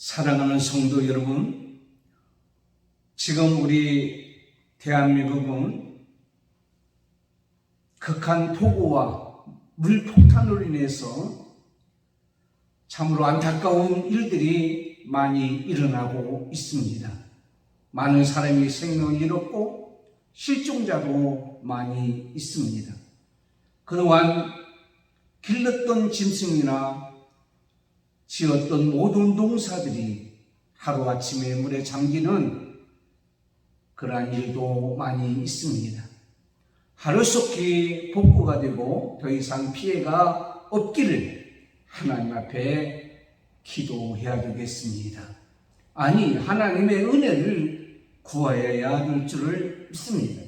사랑하는 성도 여러분, 지금 우리 대한민국은 극한 폭우와 물폭탄으로 인해서 참으로 안타까운 일들이 많이 일어나고 있습니다. 많은 사람이 생명을 잃었고 실종자도 많이 있습니다. 그동안 길렀던 짐승이나 지었던 모든 농사들이 하루아침에 물에 잠기는 그러한 일도 많이 있습니다. 하루속히 복구가 되고 더 이상 피해가 없기를 하나님 앞에 기도해야 되겠습니다. 아니, 하나님의 은혜를 구하여야 될 줄을 믿습니다.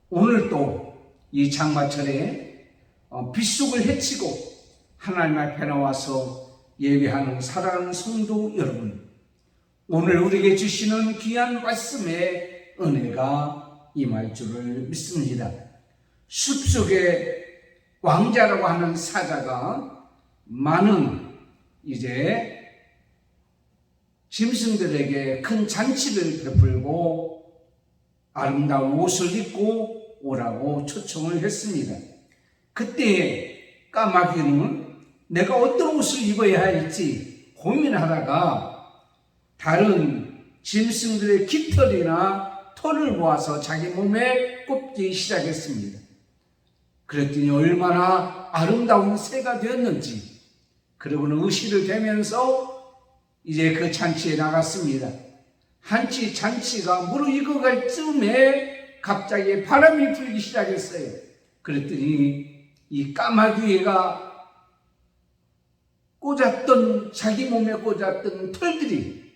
오늘도 이 장마철에 빗속을 헤치고 하나님 앞에 나와서 예배하는 사랑하는 성도 여러분, 오늘 우리에게 주시는 귀한 말씀의 은혜가 임할 줄을 믿습니다. 숲속의 왕자라고 하는 사자가 많은 이제 짐승들에게 큰 잔치를 베풀고 아름다운 옷을 입고 오라고 초청을 했습니다. 그때 까마귀는 내가 어떤 옷을 입어야 할지 고민하다가 다른 짐승들의 깃털이나 털을 모아서 자기 몸에 꼽기 시작했습니다. 그랬더니 얼마나 아름다운 새가 되었는지, 그러고는 의식을 되면서 이제 그 잔치에 나갔습니다. 한치 잔치가 무르익어갈 쯤에 갑자기 바람이 불기 시작했어요. 그랬더니 이 까마귀가 자기 몸에 꽂았던 털들이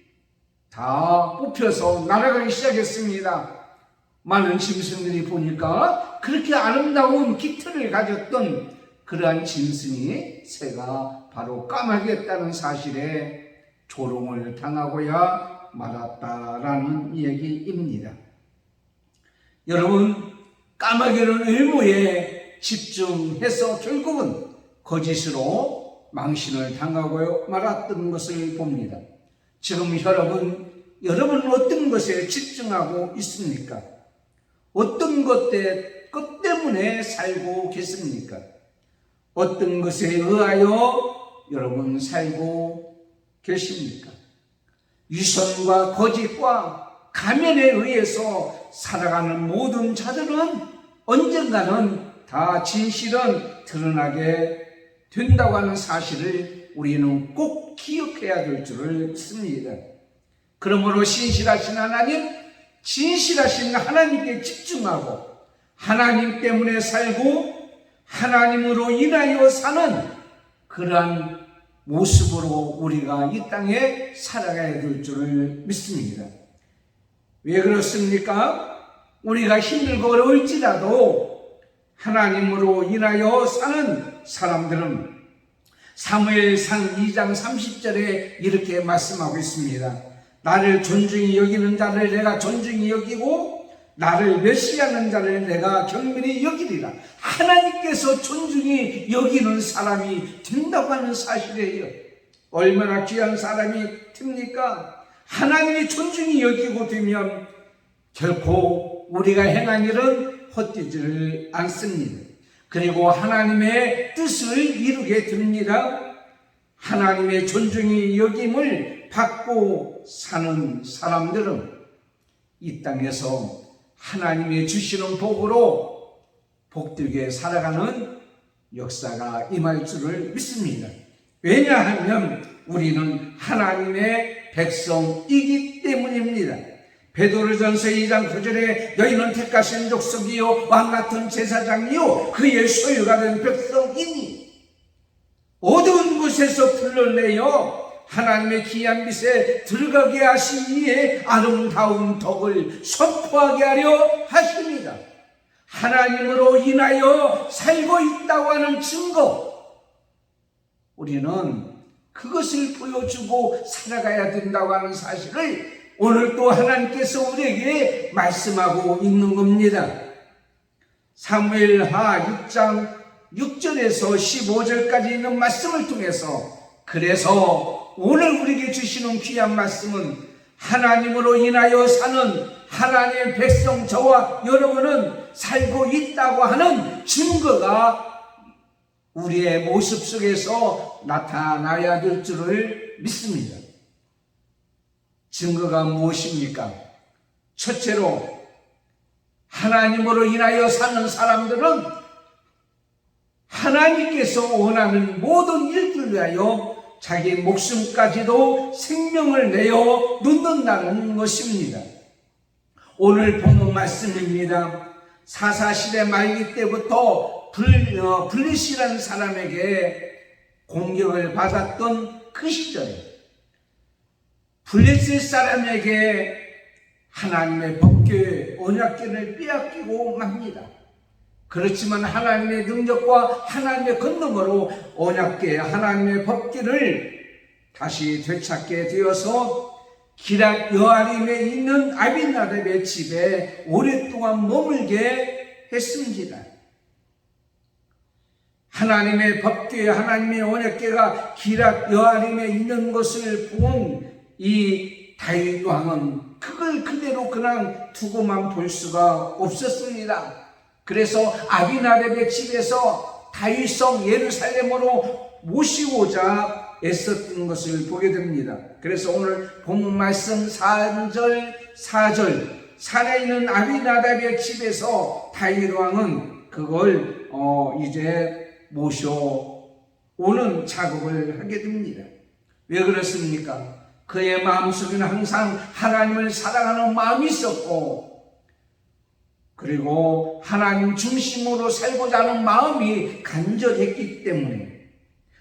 다 뽑혀서 날아가기 시작했습니다. 많은 짐승들이 보니까 그렇게 아름다운 깃털을 가졌던 그러한 짐승이 새가 바로 까마귀였다는 사실에 조롱을 당하고야 말았다라는 얘기입니다. 여러분, 까마귀는 의무에 집중해서 결국은 거짓으로 망신을 당하고 말았던 것을 봅니다. 지금 여러분은 어떤 것에 집중하고 있습니까? 어떤 것 때문에 살고 계십니까? 어떤 것에 의하여 여러분 살고 계십니까? 위선과 거짓과 가면에 의해서 살아가는 모든 자들은 언젠가는 다 진실은 드러나게 된다고 하는 사실을 우리는 꼭 기억해야 될 줄을 믿습니다. 그러므로 신실하신 하나님, 진실하신 하나님께 집중하고 하나님 때문에 살고 하나님으로 인하여 사는 그러한 모습으로 우리가 이 땅에 살아가야 될 줄을 믿습니다. 왜 그렇습니까? 우리가 힘들고 어려울지라도 하나님으로 인하여 사는 사람들은 사무엘상 2장 30절에 이렇게 말씀하고 있습니다. 나를 존중히 여기는 자를 내가 존중히 여기고 나를 멸시하는 자를 내가 경멸히 여기리라. 하나님께서 존중히 여기는 사람이 된다고 하는 사실이에요. 얼마나 귀한 사람이 됩니까? 하나님이 존중히 여기고 되면 결코 우리가 행한 일은 헛되지를 않습니다. 그리고 하나님의 뜻을 이루게 됩니다. 하나님의 존중이 여김을 받고 사는 사람들은 이 땅에서 하나님의 주시는 복으로 복되게 살아가는 역사가 임할 줄을 믿습니다. 왜냐하면 우리는 하나님의 백성이기 때문입니다. 베드로전서 2장 9절에 너희는 택하신 족속이요 왕 같은 제사장이요 그의 소유가 된 백성이니 어두운 곳에서 불러내어 하나님의 귀한 빛에 들어가게 하신 이의 아름다운 덕을 선포하게 하려 하십니다. 하나님으로 인하여 살고 있다고 하는 증거, 우리는 그것을 보여주고 살아가야 된다고 하는 사실을 오늘 또 하나님께서 우리에게 말씀하고 있는 겁니다. 사무엘하 6장 6절에서 15절까지 있는 말씀을 통해서 그래서 오늘 우리에게 주시는 귀한 말씀은 하나님으로 인하여 사는 하나님의 백성 저와 여러분은 살고 있다고 하는 증거가 우리의 모습 속에서 나타나야 될 줄을 믿습니다. 증거가 무엇입니까? 첫째로 하나님으로 인하여 사는 사람들은 하나님께서 원하는 모든 일들을 위하여 자기 목숨까지도 생명을 내어 놓는다는 것입니다. 오늘 본문 말씀입니다. 사사시대 말기 때부터 블레셋이라는 사람에게 공격을 받았던 그 시절에 블레셋 사람에게 하나님의 법궤 언약궤를 빼앗기고 맙니다. 그렇지만 하나님의 능력과 하나님의 권능으로 언약궤 하나님의 법궤를 다시 되찾게 되어서 기럇 여아림에 있는 아비나답의 집에 오랫동안 머물게 했습니다. 하나님의 법궤 하나님의 언약궤가 기럇 여아림에 있는 것을 본 이 다윗 왕은 그걸 그대로 그냥 두고만 볼 수가 없었습니다. 그래서 아비나답의 집에서 다윗성 예루살렘으로 모시고자 애썼던 것을 보게 됩니다. 그래서 오늘 본문 말씀 3절 4절 산에 있는 아비나답의 집에서 다윗 왕은 그걸 이제 모셔오는 작업을 하게 됩니다. 왜 그렇습니까? 그의 마음속에는 항상 하나님을 사랑하는 마음이 있었고, 그리고 하나님 중심으로 살고자 하는 마음이 간절했기 때문에,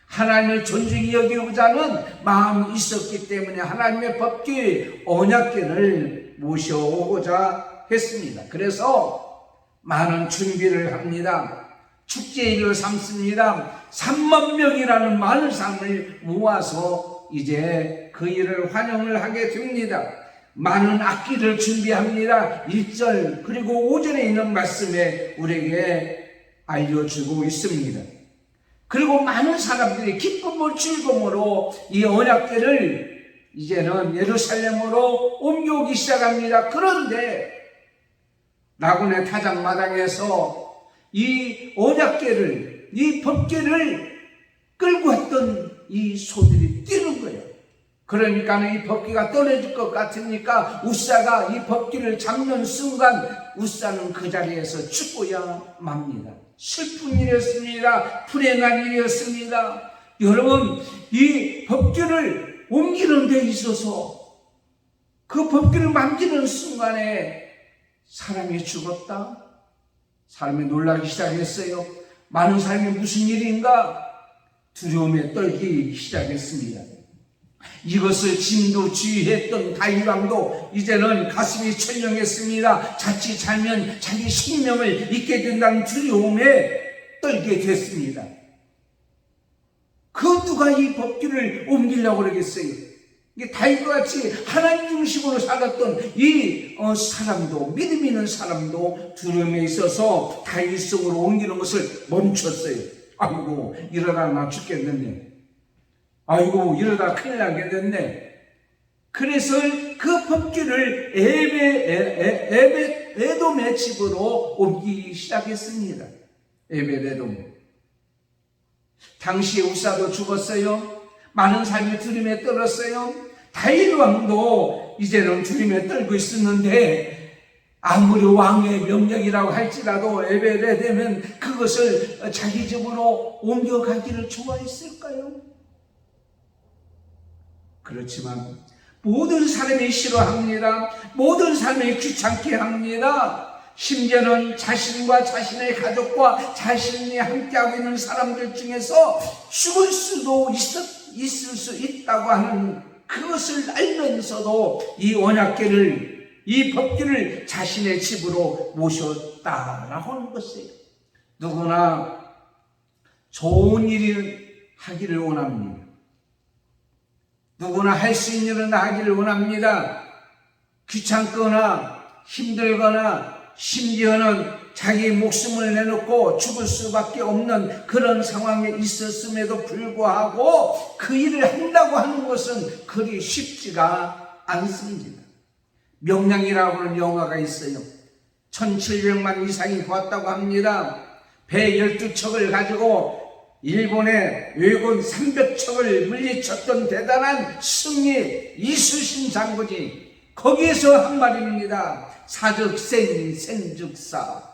하나님을 존중히 여기고자 하는 마음이 있었기 때문에 하나님의 법궤 언약궤를 모셔오고자 했습니다. 그래서 많은 준비를 합니다. 축제일을 삼습니다. 3만 명이라는 많은 사람을 모아서 이제 그 일을 환영을 하게 됩니다. 많은 악기를 준비합니다. 1절 그리고 5절에 있는 말씀에 우리에게 알려주고 있습니다. 그리고 많은 사람들이 기쁨을 즐거움으로 이 언약궤를 이제는 예루살렘으로 옮겨오기 시작합니다. 그런데 나군의 타작마당에서 이 언약궤를, 이 법궤를 끌고 왔던 이 소들이 뛰는 거예요. 그러니까 이 법궤가 떨어질 것 같으니까 우사가 이 법궤를 잡는 순간 우사는 그 자리에서 죽고야 맙니다. 슬픈 일이었습니다. 불행한 일이었습니다. 여러분, 이 법궤를 옮기는 데 있어서 그 법궤를 만지는 순간에 사람이 죽었다. 사람이 놀라기 시작했어요. 많은 사람이 무슨 일인가? 두려움에 떨기 시작했습니다. 이것을 진두지휘했던 다윗 왕도 이제는 가슴이 철렁했습니다. 자칫 잘면 자기 생명을 잊게 된다는 두려움에 떨게 됐습니다. 그 누가 이 법궤를 옮기려고 그러겠어요? 이게 다윗과 같이 하나님 중심으로 살았던 이 사람도, 믿음 있는 사람도 두려움에 있어서 다윗 속으로 옮기는 것을 멈췄어요. 아이고, 이러다 나 죽겠는데. 아이고, 이러다 큰일 나게 됐네. 그래서 그 법궤를 에돔의 집으로 옮기기 시작했습니다. 에돔. 당시에 우사도 죽었어요. 많은 사람이 두려움에 떨었어요. 다윗 왕도 이제는 두려움에 떨고 있었는데, 아무리 왕의 명령이라고 할지라도 에돔은 그것을 자기 집으로 옮겨가기를 좋아했을까요? 그렇지만 모든 사람이 싫어합니다. 모든 사람이 귀찮게 합니다. 심지어는 자신과 자신의 가족과 자신이 함께하고 있는 사람들 중에서 죽을 수도 있을 수 있다고 하는 그것을 알면서도 이 언약궤를, 이 법궤를 자신의 집으로 모셨다라고 하는 것이에요. 누구나 좋은 일을 하기를 원합니다. 누구나 할 수 있는 일은 하기를 원합니다. 귀찮거나 힘들거나 심지어는 자기 목숨을 내놓고 죽을 수밖에 없는 그런 상황에 있었음에도 불구하고 그 일을 한다고 하는 것은 그리 쉽지가 않습니다. 명량이라고 하는 영화가 있어요. 1700만 이상이 보았다고 합니다. 배 12척을 가지고 일본의 왜군 300척을 물리쳤던 대단한 승리 이수신 장군이 거기에서 한 말입니다. 사즉생 생즉사.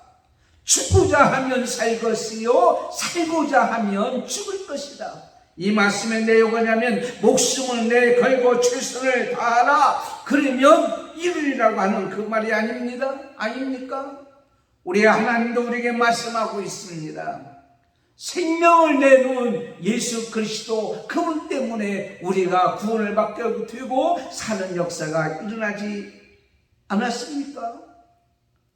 죽고자 하면 살 것이요 살고자 하면 죽을 것이다. 이 말씀의 내용은 뭐냐면 목숨을 내 걸고 최선을 다하라 그러면 이루리라고 하는 그 말이 아닙니까? 우리 하나님도 우리에게 말씀하고 있습니다. 생명을 내놓은 예수 그리스도 그분 때문에 우리가 구원을 받게 되고 사는 역사가 일어나지 않았습니까?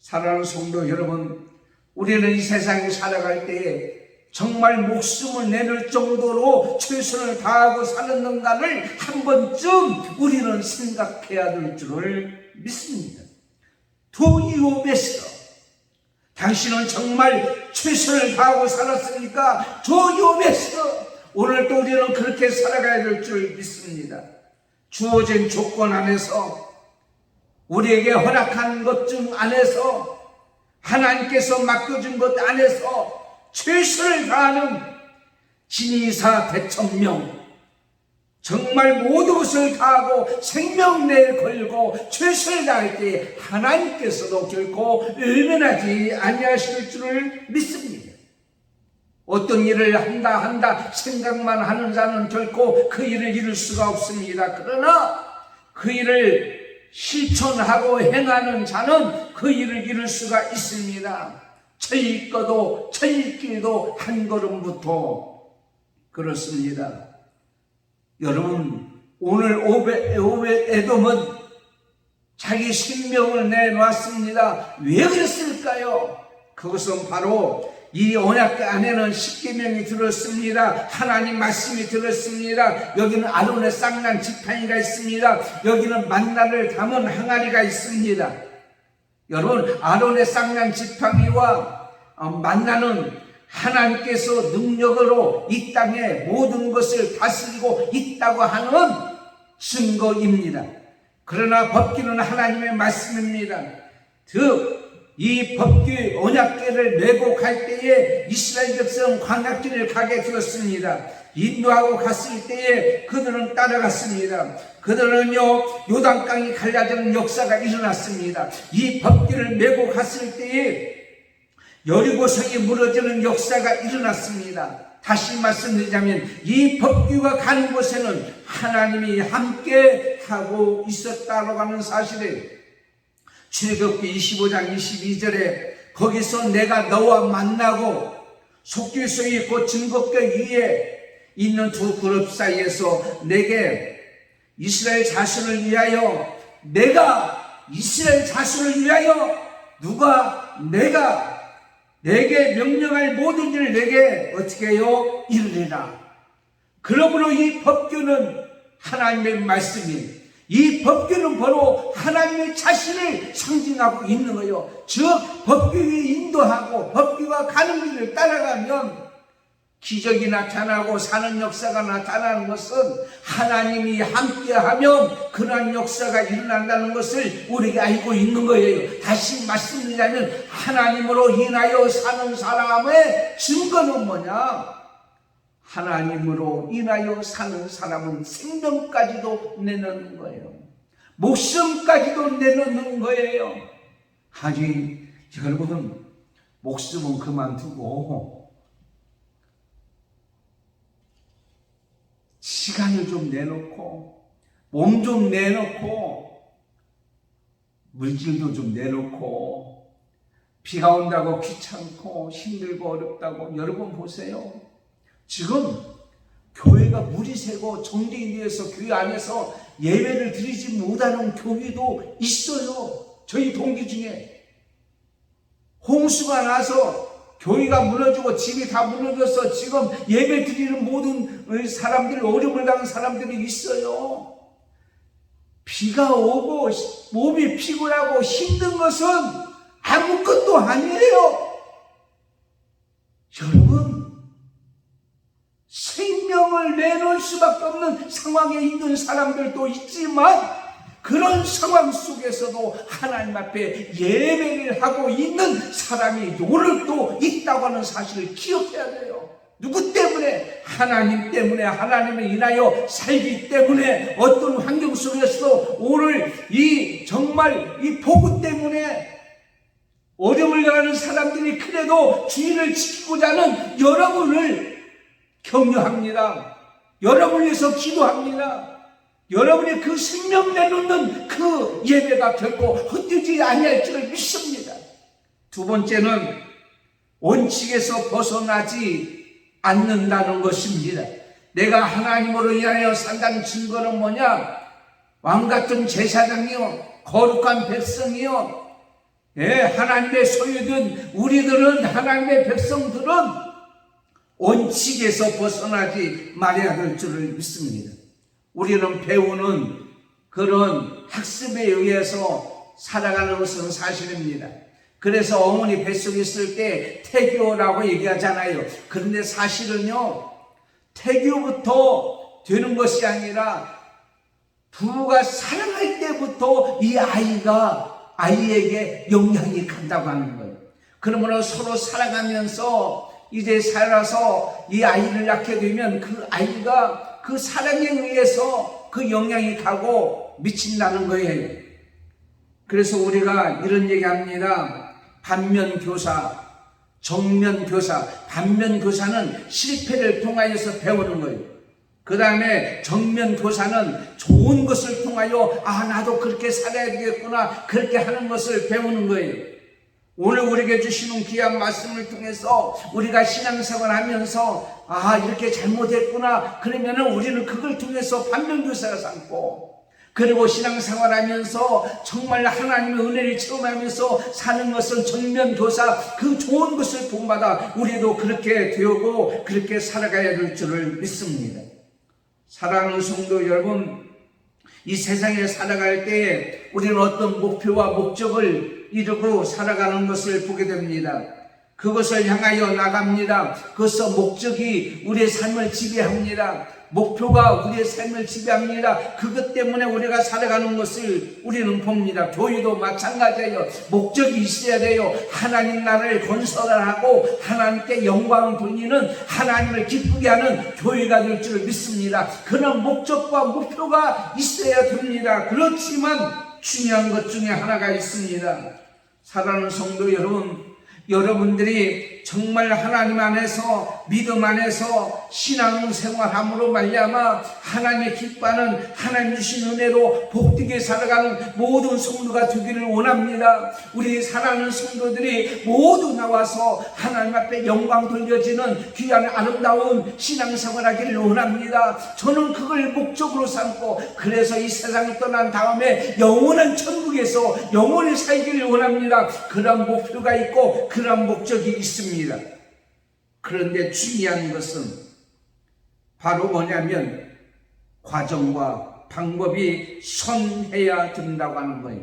사랑하는 성도 여러분, 우리는 이 세상에 살아갈 때에 정말 목숨을 내놓을 정도로 최선을 다하고 사는가를 한 번쯤 우리는 생각해야 될 줄을 믿습니다. Do your best. 당신은 정말 최선을 다하고 살았으니까 Do your best. 오늘도 우리는 그렇게 살아가야 될 줄 믿습니다. 주어진 조건 안에서 우리에게 허락한 것 중 안에서 하나님께서 맡겨준 것 안에서 최선을 다하는 진의사 대천명, 정말 모든 것을 다하고 생명 내에 걸고 최선을 다할 때 하나님께서도 결코 외면하지 아니하실 줄을 믿습니다. 어떤 일을 한다 생각만 하는 자는 결코 그 일을 이룰 수가 없습니다. 그러나 그 일을 실천하고 행하는 자는 그 일을 이룰 수가 있습니다. 철길도 한 걸음부터 그렇습니다. 여러분, 오늘 오벳에돔은 자기 생명을 내놓았습니다. 왜 그랬을까요? 그것은 바로 이 언약 안에는 십계명이 들었습니다. 하나님 말씀이 들었습니다. 여기는 아론의 쌍난 지팡이가 있습니다. 여기는 만나를 담은 항아리가 있습니다. 여러분, 아론의 쌍난 지팡이와 만나는 하나님께서 능력으로 이 땅에 모든 것을 다스리고 있다고 하는 증거입니다. 그러나 법궤는 하나님의 말씀입니다. 즉 이 법궤 언약궤를 메고 갈 때에 이스라엘 백성은 광야길을 가게 되었습니다. 인도하고 갔을 때에 그들은 따라갔습니다. 그들은요 요단강이 갈라지는 역사가 일어났습니다. 이 법궤를 메고 갔을 때에 여리고성이 무너지는 역사가 일어났습니다. 다시 말씀드리자면 이 법궤가 가는 곳에는 하나님이 함께 하고 있었다고 하는 사실을 출애굽기 25장 22절에 거기서 내가 너와 만나고 속죄소에 곧 증거궤 위에 있는 두 그룹 사이에서 내게 이스라엘 자손을 위하여 내가 이스라엘 자손을 위하여 누가 내게 명령할 모든 일을 내게 어떻게 해요? 이루리라. 그러므로 이 법궤는 하나님의 말씀이 이 법궤는 바로 하나님의 자신을 상징하고 있는 거예요. 즉 법궤에 인도하고 법궤가 가는 길을 따라가면 기적이 나타나고 사는 역사가 나타나는 것은 하나님이 함께하면 그러한 역사가 일어난다는 것을 우리가 알고 있는 거예요. 다시 말씀드리자면 하나님으로 인하여 사는 사람의 증거는 뭐냐? 하나님으로 인하여 사는 사람은 생명까지도 내놓는 거예요. 목숨까지도 내놓는 거예요. 아니 여러분, 목숨은 그만두고 시간을 좀 내놓고 몸 좀 내놓고 물질도 좀 내놓고 비가 온다고 귀찮고 힘들고 어렵다고 여러분 보세요. 지금 교회가 물이 새고 정쟁이 되어서 교회 안에서 예배를 드리지 못하는 교회도 있어요. 저희 동기 중에 홍수가 나서 교회가 무너지고 집이 다 무너져서 지금 예배 드리는 모든 사람들이 어려움을 당한 사람들이 있어요. 비가 오고 몸이 피곤하고 힘든 것은 아무것도 아니에요. 여러분, 생명을 내놓을 수밖에 없는 상황에 있는 사람들도 있지만 그런 상황 속에서도 하나님 앞에 예배를 하고 있는 사람이 오늘도 있다고 하는 사실을 기억해야 돼요. 누구 때문에? 하나님 때문에, 하나님을 인하여 살기 때문에, 어떤 환경 속에서도 오늘 정말 이 복음 때문에 어려움을 당하는 사람들이 그래도 주의를 지키고자 하는 여러분을 격려합니다. 여러분을 위해서 기도합니다. 여러분의 그 생명 내놓는 그 예배가 결코 헛되지 아니할 줄을 믿습니다. 두 번째는 원칙에서 벗어나지 않는다는 것입니다. 내가 하나님으로 인하여 산다는 증거는 뭐냐? 왕같은 제사장이요, 거룩한 백성이요, 하나님의 소유든 우리들은, 하나님의 백성들은 원칙에서 벗어나지 말아야 될 줄을 믿습니다. 우리는 배우는 그런 학습에 의해서 살아가는 것은 사실입니다. 그래서 어머니 뱃속에 있을 때 태교라고 얘기하잖아요. 그런데 사실은요, 태교부터 되는 것이 아니라 부부가 사랑할 때부터 이 아이에게 영향이 간다고 하는 거예요. 그러므로 서로 살아가면서 이제 살아서 이 아이를 낳게 되면 그 아이가 그 사랑에 의해서 그 영향이 가고 미친다는 거예요. 그래서 우리가 이런 얘기합니다. 반면교사, 정면교사. 반면교사는 실패를 통하여서 배우는 거예요. 그 다음에 정면교사는 좋은 것을 통하여 나도 그렇게 살아야 되겠구나, 그렇게 하는 것을 배우는 거예요. 오늘 우리에게 주시는 귀한 말씀을 통해서 우리가 신앙생활 하면서 이렇게 잘못했구나, 그러면은 우리는 그걸 통해서 반면교사가 삼고, 그리고 신앙생활 하면서 정말 하나님의 은혜를 체험하면서 사는 것은 정면교사, 그 좋은 것을 본받아 우리도 그렇게 되고 그렇게 살아가야 될 줄을 믿습니다. 사랑하는 성도 여러분, 이 세상에 살아갈 때 우리는 어떤 목표와 목적을 이루고 살아가는 것을 보게 됩니다. 그것을 향하여 나갑니다. 그것은 목적이 우리의 삶을 지배합니다. 목표가 우리의 삶을 지배합니다. 그것 때문에 우리가 살아가는 것을 우리는 봅니다. 교회도 마찬가지예요. 목적이 있어야 돼요. 하나님 나라를 건설하고 하나님께 영광을 돌리는, 하나님을 기쁘게 하는 교회가 될 줄 믿습니다. 그런 목적과 목표가 있어야 됩니다. 그렇지만 중요한 것 중에 하나가 있습니다. 사랑하는 성도 여러분, 여러분들이 정말 하나님 안에서, 믿음 안에서 신앙생활함으로 말미암아 하나님의 기뻐하는, 하나님 주신 은혜로 복되게 살아가는 모든 성도가 되기를 원합니다. 우리 사랑하는 성도들이 모두 나와서 하나님 앞에 영광 돌려지는 귀한 아름다운 신앙생활 하기를 원합니다. 저는 그걸 목적으로 삼고, 그래서 이 세상을 떠난 다음에 영원한 천국에서 영원히 살기를 원합니다. 그런 목표가 있고 그런 목적이 있습니다. 그런데 중요한 것은 바로 뭐냐면 과정과 방법이 선해야 된다고 하는 거예요.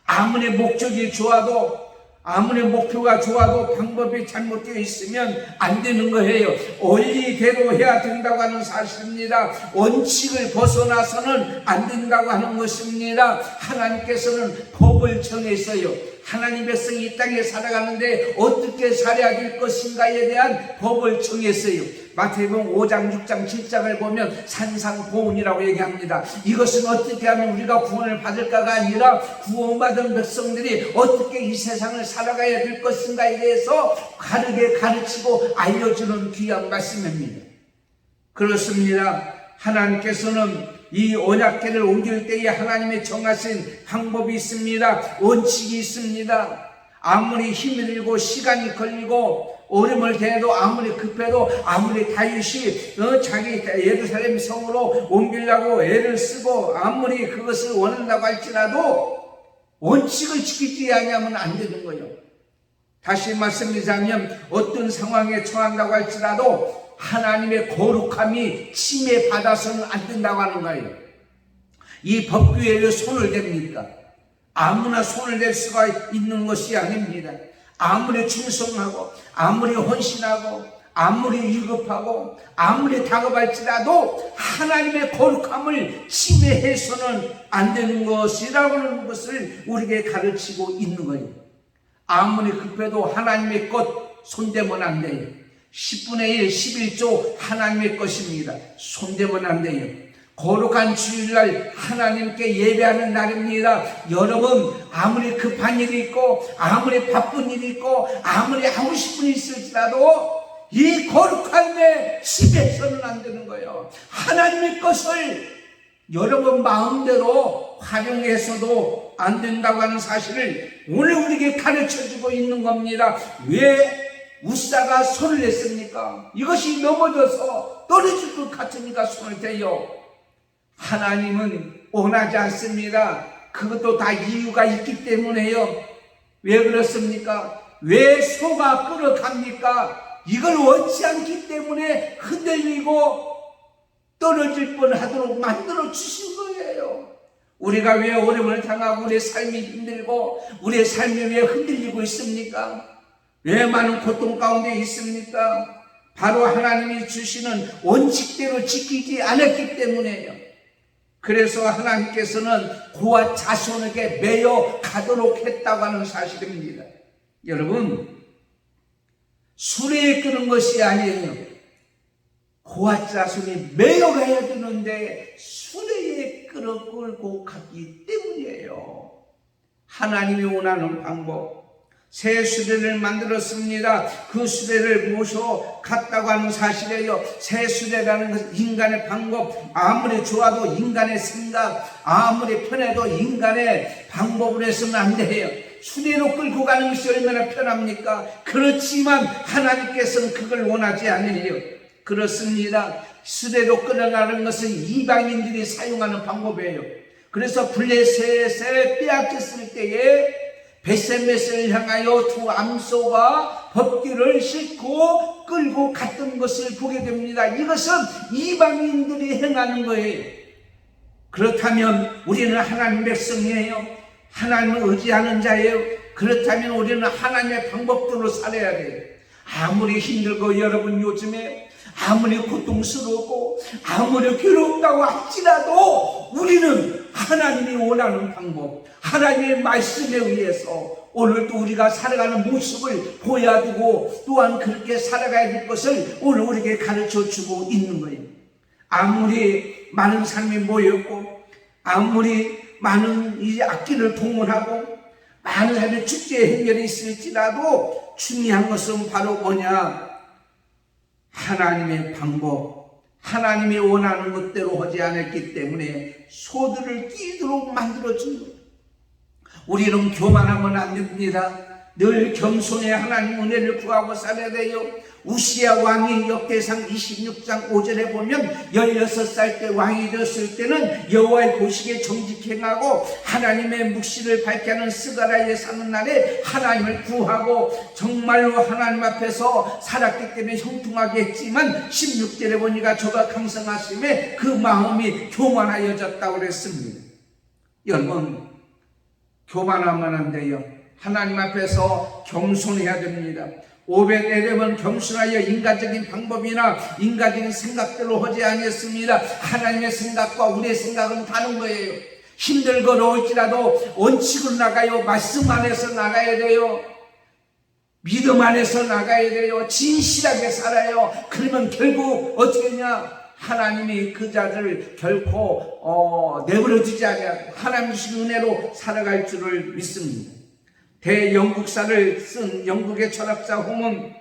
아무리 목적이 좋아도, 아무리 목표가 좋아도 방법이 잘못되어 있으면 안 되는 거예요. 원리대로 해야 된다고 하는 사실입니다. 원칙을 벗어나서는 안 된다고 하는 것입니다. 하나님께서는 법을 정했어요. 하나님 백성이 이 땅에 살아가는데 어떻게 살아야 될 것인가에 대한 법을 정했어요. 마태복음 5장, 6장, 7장을 보면 산상보훈이라고 얘기합니다. 이것은 어떻게 하면 우리가 구원을 받을까가 아니라 구원받은 백성들이 어떻게 이 세상을 살아가야 될 것인가에 대해서 가르게 가르치고 알려주는 귀한 말씀입니다. 그렇습니다. 하나님께서는 이 언약궤를 옮길 때에 하나님의 정하신 방법이 있습니다. 원칙이 있습니다. 아무리 힘이 들고 시간이 걸리고 어려움을 대해도, 아무리 급해도, 아무리 다윗이 자기 예루살렘 성으로 옮기려고 애를 쓰고 아무리 그것을 원한다고 할지라도 원칙을 지키지 않으면 안 되는 거예요. 다시 말씀드리자면 어떤 상황에 처한다고 할지라도 하나님의 거룩함이 침해받아서는 안 된다고 하는 거예요. 이 법규에 왜 손을 댑니까? 아무나 손을 댈 수가 있는 것이 아닙니다. 아무리 충성하고 아무리 헌신하고 아무리 위급하고 아무리 다급할지라도 하나님의 거룩함을 침해해서는 안 되는 것이라고 하는 것을 우리에게 가르치고 있는 거예요. 아무리 급해도 하나님의 것 손대면 안 돼요. 10분의 1, 11조 하나님의 것입니다. 손대면 안 돼요. 거룩한 주일날 하나님께 예배하는 날입니다. 여러분, 아무리 급한 일이 있고 아무리 바쁜 일이 있고 아무리 하고 싶은 일이 있을지라도 이 거룩함에 침해서는 안 되는 거예요. 하나님의 것을 여러분 마음대로 활용해서도 안 된다고 하는 사실을 오늘 우리에게 가르쳐주고 있는 겁니다. 왜 우사가 손을 냈습니까? 이것이 넘어져서 떨어질 것 같으니까 손을 대요. 하나님은 원하지 않습니다. 그것도 다 이유가 있기 때문에요. 왜 그렇습니까? 왜 소가 끌어갑니까? 이걸 원치 않기 때문에 흔들리고 떨어질 뻔하도록 만들어 주신 거예요. 우리가 왜 어려움을 당하고 우리의 삶이 힘들고 우리의 삶이 왜 흔들리고 있습니까? 왜 많은 고통 가운데 있습니까? 바로 하나님이 주시는 원칙대로 지키지 않았기 때문에요. 그래서 하나님께서는 그와 자손에게 매여 가도록 했다고 하는 사실입니다. 여러분, 수레에 끄는 것이 아니에요. 그와 자손이 매여 가야 되는데 수레에 끌고 갔기 때문이에요. 하나님이 원하는 방법, 새 수레를 만들었습니다. 그 수레를 모셔 갔다고 하는 사실이에요. 새 수레라는 것은 인간의 방법, 아무리 좋아도 인간의 생각, 아무리 편해도 인간의 방법으로 해서는 안 돼요. 수레로 끌고 가는 것이 얼마나 편합니까? 그렇지만 하나님께서는 그걸 원하지 않으세요. 그렇습니다. 수레로 끌어가는 것은 이방인들이 사용하는 방법이에요. 그래서 블레셋에 빼앗겼을 때에 베셋메스를 향하여 두 암소가 법궤를 싣고 끌고 갔던 것을 보게 됩니다. 이것은 이방인들이 행하는 거예요. 그렇다면 우리는 하나님 백성이에요. 하나님을 의지하는 자예요. 그렇다면 우리는 하나님의 방법대로 살아야 돼요. 아무리 힘들고 여러분 요즘에 아무리 고통스럽고 아무리 괴롭다고 할지라도 우리는 하나님이 원하는 방법, 하나님의 말씀에 의해서 오늘도 우리가 살아가는 모습을 보여야 되고 또한 그렇게 살아가야 될 것을 오늘 우리에게 가르쳐주고 있는 거예요. 아무리 많은 사람이 모였고 아무리 많은 이 악기를 동원하고 많은 사람의 축제 행렬이 있을지라도 중요한 것은 바로 뭐냐? 하나님의 방법, 하나님이 원하는 것대로 하지 않았기 때문에 소들을 뛰도록 만들어준 거예요. 우리는 교만하면 안 됩니다. 늘 겸손해 하나님 은혜를 구하고 살아야 돼요. 우시야 왕이 역대상 26장 5절에 보면 16살 때 왕이 되었을 때는 여호와의 보시기에 정직행하고 하나님의 묵시를 밝게 하는 스가랴에 사는 날에 하나님을 구하고 정말로 하나님 앞에서 살았기 때문에 형통하게 했지만 16절에 보니까 저가 강성하심에 그 마음이 교만하여졌다고 그랬습니다. 여러분, 교만하면 안 돼요. 하나님 앞에서 겸손해야 됩니다. 오벳에돔은 겸손하여 인간적인 방법이나 인간적인 생각대로 하지 아니했습니다. 하나님의 생각과 우리의 생각은 다른 거예요. 힘들고 어려울지라도 원칙으로 나가요. 말씀 안에서 나가야 돼요. 믿음 안에서 나가야 돼요. 진실하게 살아요. 그러면 결국 어떻게 했냐? 하나님이 그 자들을 결코 내버려 두지 않아요. 하나님 주신 은혜로 살아갈 줄을 믿습니다. 대영국사를 쓴 영국의 철학자 홈은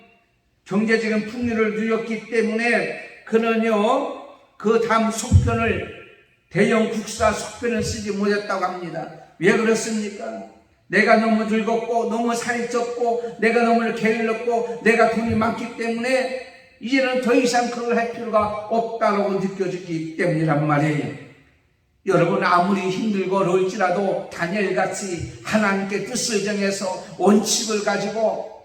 경제적인 풍요를 누렸기 때문에 그는요 그 다음 속편을 대영국사 속편을 쓰지 못했다고 합니다. 왜 그렇습니까? 내가 너무 즐겁고 너무 살이 쪘고 내가 너무 게을렀고 내가 돈이 많기 때문에 이제는 더 이상 그걸 할 필요가 없다고 느껴지기 때문이란 말이에요. 여러분, 아무리 힘들고 어려울지라도 다니엘같이 하나님께 뜻을 정해서 원칙을 가지고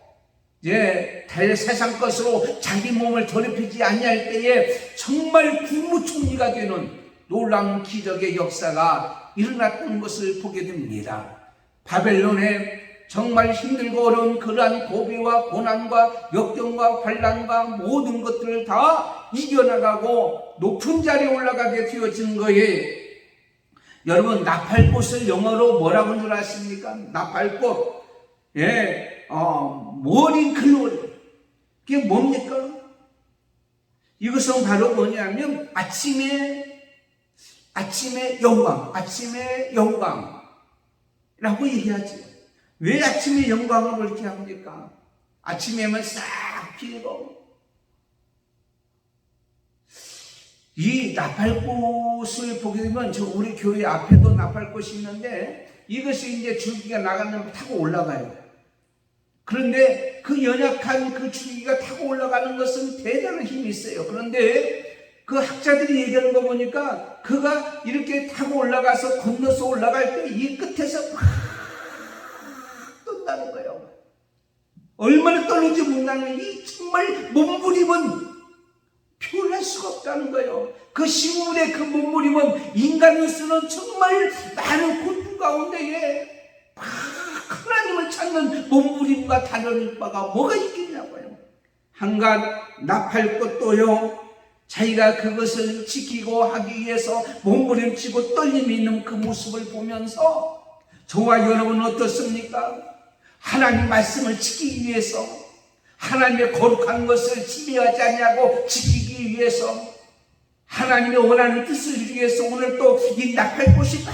세상 것으로 자기 몸을 더럽히지 아니할 때에 정말 국무총리가 되는 놀라운 기적의 역사가 일어났던 것을 보게 됩니다. 바벨론에 정말 힘들고 어려운 그러한 고비와 고난과 역경과 환난과 모든 것들을 다 이겨나가고 높은 자리에 올라가게 되어진 거예요. 여러분, 나팔꽃을 영어로 뭐라고 하는 줄 아십니까? 나팔꽃. 모닝 글로리. 그게 뭡니까? 이것은 바로 뭐냐면 아침의 영광이라고 얘기하죠. 왜 아침에 영광을 그렇게 합니까? 아침에만 싹 피고 이 나팔꽃을 보게 되면 우리 교회 앞에도 나팔꽃이 있는데 이것이 이제 줄기가 나가면 타고 올라가요. 그런데 그 연약한 그 줄기가 타고 올라가는 것은 대단한 힘이 있어요. 그런데 그 학자들이 얘기하는 거 보니까 그가 이렇게 타고 올라가서 건너서 올라갈 때 이 끝에서 막 뜬다는 거예요. 얼마나 떨는지 몰라는 이 정말 몸부림은 표현할 수가 없다는 거예요. 그 식물의 그 몸부림은 인간으로서는 정말 많은 고통 가운데에 하나님을 찾는 몸부림과 다른 바가 뭐가 있겠냐고요. 한간 나팔꽃도요, 자기가 그것을 지키고 하기 위해서 몸부림치고 떨림이 있는 그 모습을 보면서 저와 여러분은 어떻습니까? 하나님 말씀을 지키기 위해서, 하나님의 거룩한 것을 지배하지 않냐고 지키기 위해서, 하나님의 원하는 뜻을 이루기 위해서 오늘 또 이 나팔꽃이 막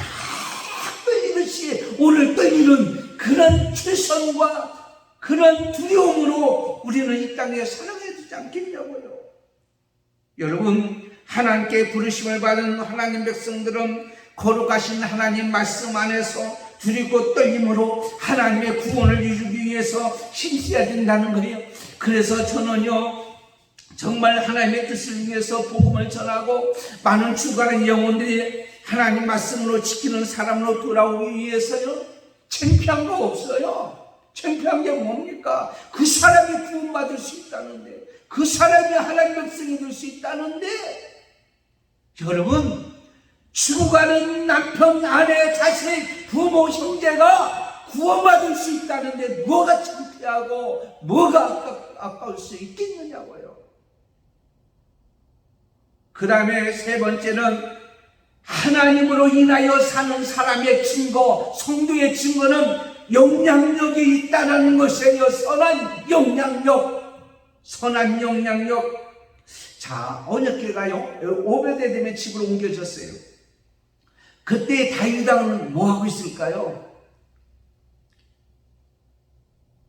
떨리듯이 오늘 떨리는 그런 최선과 그런 두려움으로 우리는 이 땅에 살아가야 되지 않겠냐고요. 여러분, 하나님께 부르심을 받은 하나님 백성들은 거룩하신 하나님 말씀 안에서 두리고 떨림으로 하나님의 구원을 이루기 위해서 힘써야 된다는 거예요. 그래서 저는요, 정말 하나님의 뜻을 위해서 복음을 전하고 많은 죽어가는 영혼들이 하나님 말씀으로 지키는 사람으로 돌아오기 위해서요, 창피한 거 없어요. 창피한 게 뭡니까? 그 사람이 구원받을 수 있다는데, 그 사람이 하나님 백성이 될 수 있다는데, 여러분, 죽어가는 남편, 아내, 자식, 부모, 형제가 구원받을 수 있다는데 뭐가 창피하고 뭐가 아까울 수 있겠느냐고요. 그 다음에 세 번째는 하나님으로 인하여 사는 사람의 증거, 성도의 증거는 영향력이 있다는 것이에요. 선한 영향력. 자, 언약궤가요, 오베데돔의 집으로 옮겨졌어요. 그때 다윗 왕은 뭐 하고 있을까요?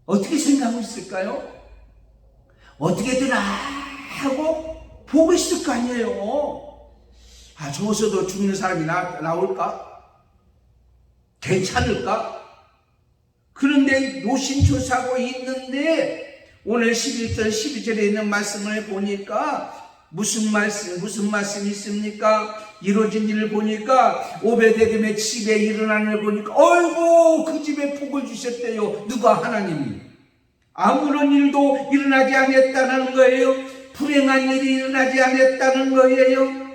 어떻게 생각하고 있을까요? 어떻게든 하고 보고 있을 거 아니에요. 저기서도 죽는 사람이 나올까? 괜찮을까? 그런데 노심초사하고 있는데 오늘 11절 12절에 있는 말씀을 보니까 무슨 말씀이 있습니까? 이루어진 일을 보니까 오베데돔의 집에 일어나는 일 보니까 어이구, 그 집에 복을 주셨대요. 누가? 하나님이. 아무런 일도 일어나지 않았다는 거예요. 불행한 일이 일어나지 않았다는 거예요.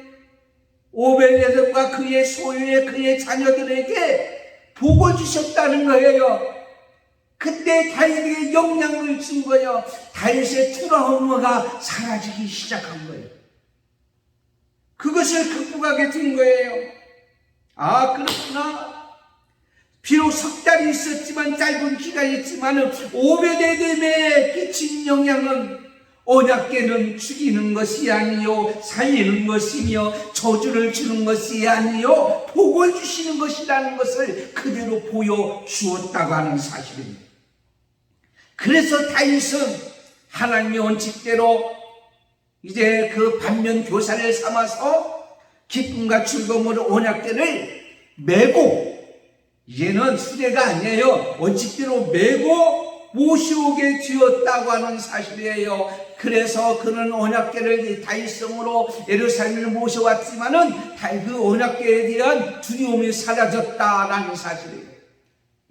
오베데돔과 그의 소유의 그의 자녀들에게 복을 주셨다는 거예요. 그때 다윗에게 영향을 준 거예요. 다윗의 트라우마가 사라지기 시작한 거예요. 그것을 극복하게 된 거예요. 그렇구나. 비록 석 달이 있었지만, 짧은 기간이었지만 오베데돔에 끼친 영향은 언약궤는 죽이는 것이 아니요 살리는 것이며 저주를 주는 것이 아니요 복을 주시는 것이라는 것을 그대로 보여주었다고 하는 사실입니다. 그래서 다윗은 하나님의 원칙대로 이제 그 반면 교사를 삼아서 기쁨과 즐거움으로 언약궤를 메고, 이제는 수레가 아니에요, 원칙대로 메고 모시오게 되었다고 하는 사실이에요. 그래서 그는 언약궤를 다윗성으로 예루살렘을 모셔왔지만은 그 언약궤에 대한 두려움이 사라졌다라는 사실이에요.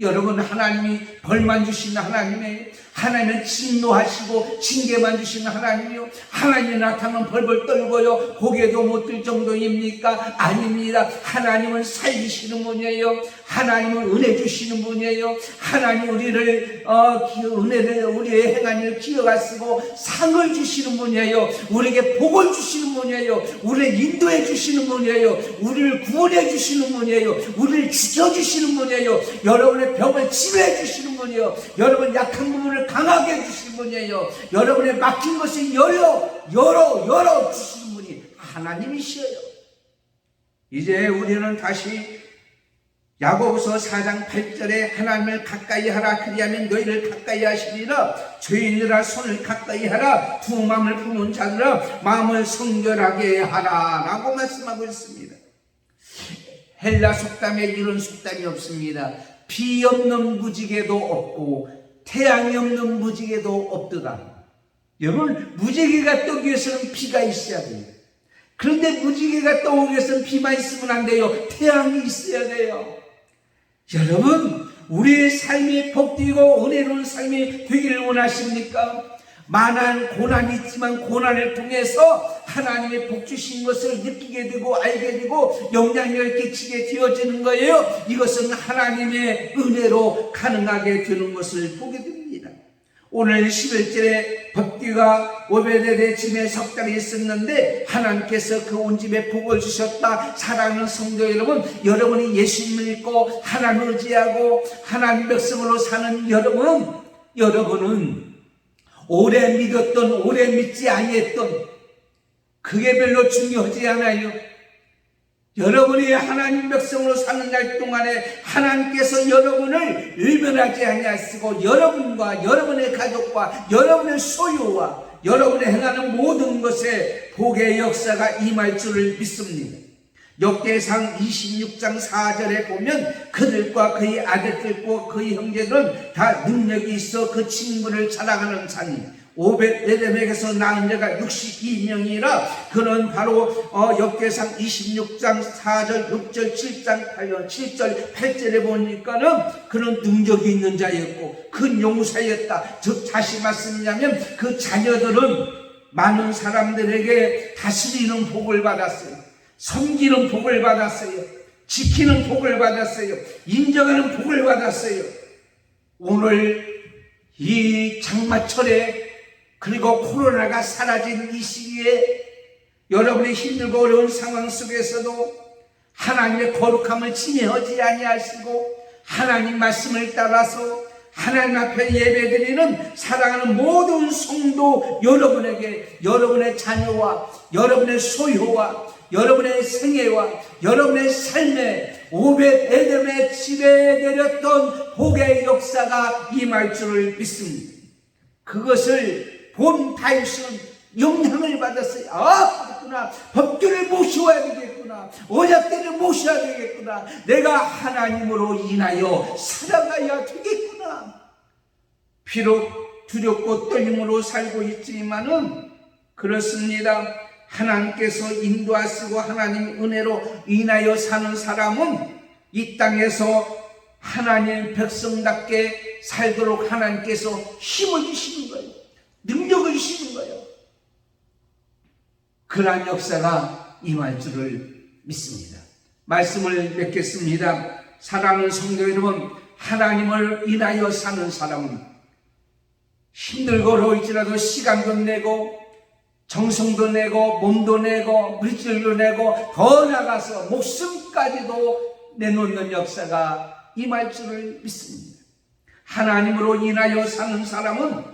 여러분, 하나님이 벌만 주신 하나님의 하나님은 진노하시고 징계만 주시는 하나님이요, 하나님이 나타나면 벌벌 떨고요 고개도 못 들 정도입니까? 아닙니다. 하나님은 살리시는 분이에요. 하나님은 은혜 주시는 분이에요. 하나님 우리를 은혜를, 우리의 행한 일을 기억하시고 상을 주시는 분이에요. 우리에게 복을 주시는 분이에요. 우리를 인도해 주시는 분이에요. 우리를 구원해 주시는 분이에요. 우리를 지켜주시는 분이에요. 여러분의 병을 치료해 주시는 분이에요. 여러분 약한 부분을 강하게 해주시는 분이에요. 여러분의 막힌 것을 열어 주시는 분이 하나님이시에요. 이제 우리는 다시 야고보서 4장 8절에 하나님을 가까이 하라, 그리하면 너희를 가까이 하시리라. 죄인들아 손을 가까이 하라. 두 마음을 품은 자들아 마음을 성결하게 하라 라고 말씀하고 있습니다. 헬라 속담에 이런 속담이 없습니다. 비 없는 무지개도 없고 태양이 없는 무지개도 없도다. 여러분, 무지개가 떠오기 위해서는 비가 있어야 돼요. 그런데 무지개가 떠오기 위해서는 비만 있으면 안 돼요. 태양이 있어야 돼요. 여러분, 우리의 삶이 복되고 은혜로운 삶이 되기를 원하십니까? 많은 고난이 있지만 고난을 통해서 하나님의 복 주신 것을 느끼게 되고 알게 되고 영향력을 끼치게 되어지는 거예요. 이것은 하나님의 은혜로 가능하게 되는 것을 보게 됩니다. 오늘 11절에 법궤가 오베델의 집에 석 달이 있었는데 하나님께서 그 온 집에 복을 주셨다. 사랑하는 성도 여러분, 여러분이 예수님을 믿고 하나님을 의지하고 하나님 백성으로 사는 여러분은 오래 믿었던 오래 믿지 아니했던 그게 별로 중요하지 않아요. 여러분이 하나님 백성으로 사는 날 동안에 하나님께서 여러분을 외면하지 아니하시고 여러분과 여러분의 가족과 여러분의 소유와 여러분의 행하는 모든 것에 복의 역사가 임할 줄을 믿습니다. 역대상 26장 4절에 보면 그들과 그의 아들들과 그의 형제들은 다 능력이 있어 그 친구를 자랑하는 자니 오벳에돔에게서 낳은 자가 62명이라 그는 바로 역대상 26장 4절 6절 7장 7절 8절에 보니까는 그는 능력이 있는 자였고 큰 용사였다. 즉 다시 말씀이냐면 그 자녀들은 많은 사람들에게 다스리는 복을 받았어요. 섬기는 복을 받았어요. 지키는 복을 받았어요. 인정하는 복을 받았어요. 오늘 이 장마철에 그리고 코로나가 사라진 이 시기에 여러분의 힘들고 어려운 상황 속에서도 하나님의 거룩함을 침해하지 아니하시고 하나님 말씀을 따라서 하나님 앞에 예배드리는 사랑하는 모든 성도 여러분에게 여러분의 자녀와 여러분의 소유와 여러분의 생애와 여러분의 삶에 오벳에돔의 집에 내렸던 복의 역사가 임할 줄을 믿습니다. 그것을 본 다윗은 영향을 받았어요. 그렇구나. 법궤를 모셔야 되겠구나. 언약궤를 모셔야 되겠구나. 내가 하나님으로 인하여 살아가야 되겠구나. 비록 두렵고 떨림으로 살고 있지만은 그렇습니다. 하나님께서 인도하시고 하나님 은혜로 인하여 사는 사람은 이 땅에서 하나님 백성답게 살도록 하나님께서 힘을 주시는 거예요. 능력을 주시는 거예요. 그러한 역사가 임할 줄을 믿습니다. 말씀을 맺겠습니다. 사랑하는 성도 여러분, 하나님을 인하여 사는 사람은 힘들고 어려울지라도 시간도 내고 정성도 내고 몸도 내고 물질도 내고 더 나가서 목숨까지도 내놓는 역사가 임할 줄을 믿습니다. 하나님으로 인하여 사는 사람은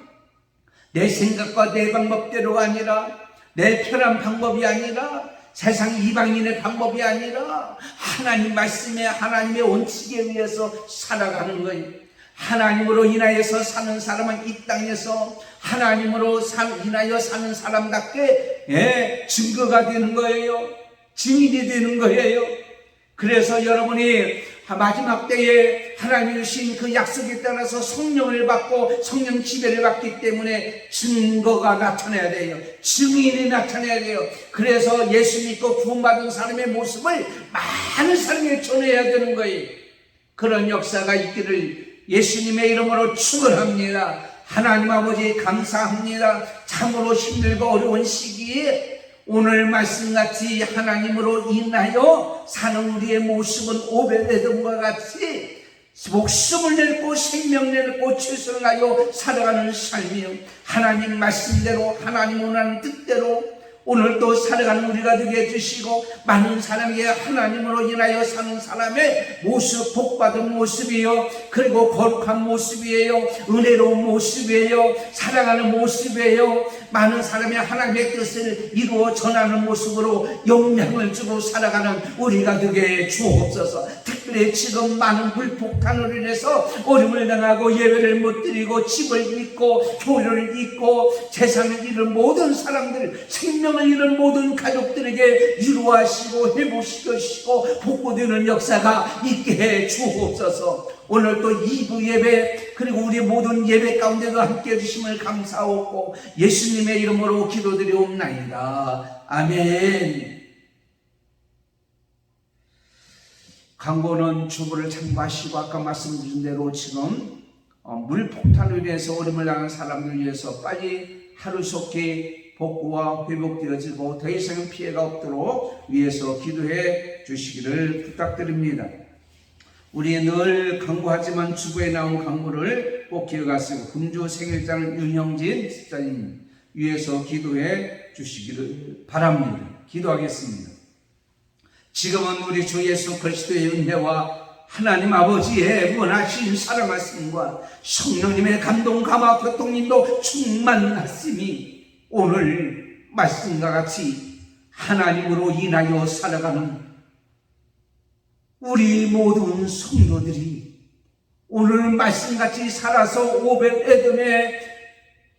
내 생각과 내 방법대로가 아니라 내 편한 방법이 아니라 세상 이방인의 방법이 아니라 하나님 말씀에 하나님의 원칙에 의해서 살아가는 거예요. 하나님으로 인하여서 사는 사람은 이 땅에서 하나님으로 인하여 사는 사람답게 증거가 되는 거예요. 증인이 되는 거예요. 그래서 여러분이 마지막 때에 하나님이 주신 그 약속에 따라서 성령을 받고 성령 지배를 받기 때문에 증거가 나타나야 돼요. 증인이 나타나야 돼요. 그래서 예수 믿고 구원받은 사람의 모습을 많은 사람에게 전해야 되는 거예요. 그런 역사가 있기를 예수님의 이름으로 축원합니다. 하나님 아버지 감사합니다. 참으로 힘들고 어려운 시기에 오늘 말씀같이 하나님으로 인하여 사는 우리의 모습은 오벳에돔과 같이 목숨을 내고 생명 내고 최선을 다하여 살아가는 삶이요, 하나님 말씀대로 하나님 원하는 뜻대로 오늘도 살아가는 우리가 되게 해주시고, 많은 사람이 하나님으로 인하여 사는 사람의 모습, 복받은 모습이요, 그리고 거룩한 모습이에요, 은혜로운 모습이에요, 사랑하는 모습이에요. 많은 사람이 하나님의 뜻을 이루어 전하는 모습으로 영향을 주고 살아가는 우리가 되게 주옵소서. 특별히 지금 많은 불폭탄으로 인해서 어려움을 당하고 예배를 못 드리고 집을 잃고 교회를 잃고 재산을 잃은 모든 사람들, 생명을 잃은 모든 가족들에게 위로하시고 회복시키시고 복구되는 역사가 있게 해 주옵소서. 오늘 또 2부 예배 그리고 우리 모든 예배 가운데도 함께 해주심을 감사하고 예수님의 이름으로 기도드리옵나이다. 아멘. 강고는 주부를 참고하시고 아까 말씀드린 대로 지금 물폭탄으로 인해서 어려움을 당한 사람들을 위해서 빨리 하루속히 복구와 회복되어지고 더 이상 피해가 없도록 위해서 기도해 주시기를 부탁드립니다. 우리 늘 강구하지만 주부에 나온 강구를 꼭 기억하시고 금주 생일자는 윤형진 집사님 위해서 기도해 주시기를 바랍니다. 기도하겠습니다. 지금은 우리 주 예수 그리스도의 은혜와 하나님 아버지의 원하신 사랑하심과 성령님의 감동 감화 교통님도 충만하심이 오늘 말씀과 같이 하나님으로 인하여 살아가는 우리 모든 성도들이 오늘 말씀같이 살아서 오벳에돔의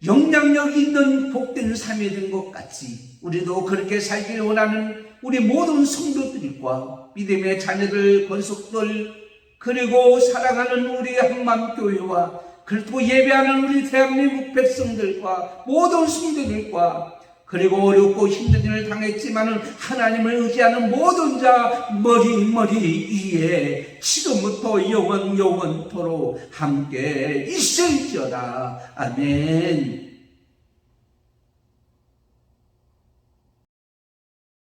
영향력 있는 복된 삶이 된 것 같이 우리도 그렇게 살기를 원하는 우리 모든 성도들과 믿음의 자녀들, 권속들, 그리고 사랑하는 우리 한맘교회와 그리고 예배하는 우리 대한민국 백성들과 모든 성도들과 그리고 어렵고 힘든 일을 당했지만은 하나님을 의지하는 모든 자 머리 위에 지금부터 영원토록 함께 있을지어다. 아멘.